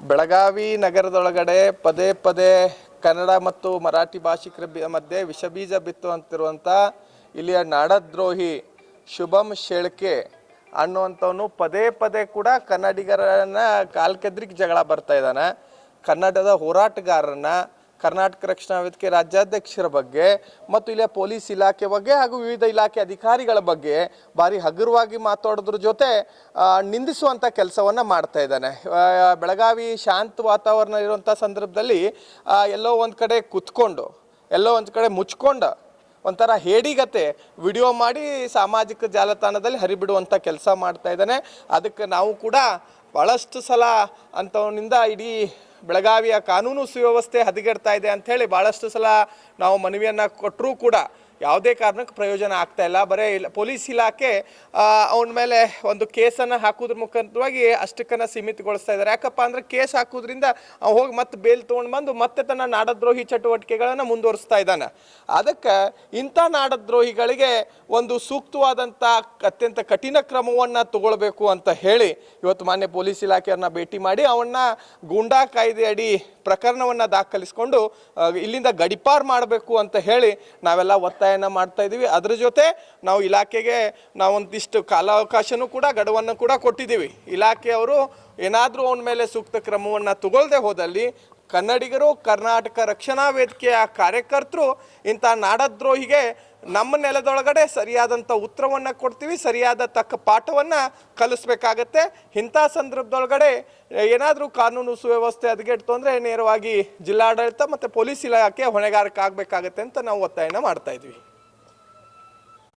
ಬೆಳಗಾವಿ ನಗರದೊಳಗಡೆ ಪದೇ ಪದೇ ಕನ್ನಡ ಮತ್ತು ಮರಾಠಿ ಭಾಷಿಕರ ಮಧ್ಯೆ ವಿಷಬೀಜ ಬಿತ್ತುವಂತಿರುವಂಥ ಇಲ್ಲಿಯ ನಾಡದ್ರೋಹಿ ಶುಭಂ ಶೇಳ್ಕೆ ಅನ್ನುವಂಥವನು ಪದೇ ಪದೇ ಕೂಡ ಕನ್ನಡಿಗರನ್ನ ಕಾಲ್ಕೆದ್ರಿಗೆ ಜಗಳ ಬರ್ತಾ ಇದ್ದಾನೆ. ಕನ್ನಡದ ಹೋರಾಟಗಾರರನ್ನ, ಕರ್ನಾಟಕ ರಕ್ಷಣಾ ವೇದಿಕೆ ರಾಜ್ಯಾಧ್ಯಕ್ಷರ ಬಗ್ಗೆ ಮತ್ತು ಇಲ್ಲಿಯ ಪೊಲೀಸ್ ಇಲಾಖೆ ಬಗ್ಗೆ ಹಾಗೂ ವಿವಿಧ ಇಲಾಖೆ ಅಧಿಕಾರಿಗಳ ಬಗ್ಗೆ ಭಾರಿ ಹಗುರವಾಗಿ ಮಾತಾಡೋದ್ರ ಜೊತೆ ನಿಂದಿಸುವಂಥ ಕೆಲಸವನ್ನು ಮಾಡ್ತಾ ಇದ್ದಾನೆ. ಬೆಳಗಾವಿ ಶಾಂತ ವಾತಾವರಣ ಇರುವಂಥ ಸಂದರ್ಭದಲ್ಲಿ ಎಲ್ಲೋ ಒಂದು ಕಡೆ ಕುತ್ಕೊಂಡು ಎಲ್ಲೋ ಒಂದು ಕಡೆ ಮುಚ್ಕೊಂಡು ಒಂಥರ ಹೇಡಿಗತೆ ವಿಡಿಯೋ ಮಾಡಿ ಸಾಮಾಜಿಕ ಜಾಲತಾಣದಲ್ಲಿ ಹರಿಬಿಡುವಂಥ ಕೆಲಸ ಮಾಡ್ತಾ ಇದ್ದಾನೆ. ಅದಕ್ಕೆ ನಾವು ಕೂಡ ಭಾಳಷ್ಟು ಸಲ ಅಂಥವನಿಂದ ಇಡೀ ಬೆಳಗಾವಿಯ ಕಾನೂನು ಸುವ್ಯವಸ್ಥೆ ಹದಗೆಡ್ತಾ ಇದೆ ಅಂಥೇಳಿ ಭಾಳಷ್ಟು ಸಲ ನಾವು ಮನವಿಯನ್ನು ಕೊಟ್ಟರೂ ಕೂಡ ಯಾವುದೇ ಕಾರಣಕ್ಕೆ ಪ್ರಯೋಜನ ಆಗ್ತಾ ಇಲ್ಲ. ಬರೀ ಪೊಲೀಸ್ ಇಲಾಖೆ ಅವನ ಮೇಲೆ ಒಂದು ಕೇಸನ್ನು ಹಾಕೋದ್ರ ಮುಖಾಂತರವಾಗಿ ಅಷ್ಟಕ್ಕನ್ನು ಸೀಮಿತಗೊಳಿಸ್ತಾ ಇದ್ದಾರೆ. ಯಾಕಪ್ಪ ಅಂದರೆ ಕೇಸ್ ಹಾಕೋದ್ರಿಂದ ಹೋಗಿ ಮತ್ತೆ ಬೇಲ್ ತೊಗೊಂಡು ಬಂದು ಮತ್ತೆ ತನ್ನ ನಾಡದ್ರೋಹಿ ಚಟುವಟಿಕೆಗಳನ್ನು ಮುಂದುವರಿಸ್ತಾ ಇದ್ದಾನೆ. ಅದಕ್ಕೆ ಇಂಥ ನಾಡದ್ರೋಹಿಗಳಿಗೆ ಒಂದು ಸೂಕ್ತವಾದಂಥ ಅತ್ಯಂತ ಕಠಿಣ ಕ್ರಮವನ್ನು ತಗೊಳ್ಬೇಕು ಅಂತ ಹೇಳಿ ಇವತ್ತು ಮಾನ್ಯ ಪೊಲೀಸ್ ಇಲಾಖೆಯವ್ರನ್ನ ಭೇಟಿ ಮಾಡಿ ಅವನ್ನ ಗೂಂಡಾ ಕಾಯ್ದೆ ಅಡಿ ಪ್ರಕರಣವನ್ನು ದಾಖಲಿಸಿಕೊಂಡು ಇಲ್ಲಿಂದ ಗಡಿಪಾರು ಮಾಡಬೇಕು ಅಂತ ಹೇಳಿ ನಾವೆಲ್ಲ ಒತ್ತಾಯನ ಮಾಡ್ತಾ ಇದ್ದೀವಿ. ಅದ್ರ ಜೊತೆ ನಾವು ಇಲಾಖೆಗೆ ನಾವೊಂದಿಷ್ಟು ಕಾಲಾವಕಾಶನೂ ಕೂಡ ಗಡುವನ್ನು ಕೂಡ ಕೊಟ್ಟಿದ್ದೀವಿ. ಇಲಾಖೆಯವರು ಏನಾದರೂ ಅವನ ಮೇಲೆ ಸೂಕ್ತ ಕ್ರಮವನ್ನು ತಗೊಳ್ಳದೆ ಹೋದಲ್ಲಿ ಕನ್ನಡಿಗರು, ಕರ್ನಾಟಕ ರಕ್ಷಣಾ ವೇದಿಕೆಯ ಕಾರ್ಯಕರ್ತರು ಇಂಥ ನಾಡದ್ರೋಹಿಗೆ ನಮ್ಮ ನೆಲದೊಳಗಡೆ ಸರಿಯಾದಂಥ ಉತ್ತರವನ್ನು ಕೊಡ್ತೀವಿ, ಸರಿಯಾದ ತಕ್ಕ ಪಾಠವನ್ನು ಕಲಿಸ್ಬೇಕಾಗತ್ತೆ. ಇಂಥ ಸಂದರ್ಭದೊಳಗಡೆ ಏನಾದರೂ ಕಾನೂನು ಸುವ್ಯವಸ್ಥೆ ಹದಗೆಡ್ತು ಅಂದರೆ ನೇರವಾಗಿ ಜಿಲ್ಲಾಡಳಿತ ಮತ್ತು ಪೊಲೀಸ್ ಇಲಾಖೆ ಹೊಣೆಗಾರಿಕೆ ಆಗಬೇಕಾಗತ್ತೆ ಅಂತ ನಾವು ಒತ್ತಾಯನ ಮಾಡ್ತಾ ಇದ್ವಿ.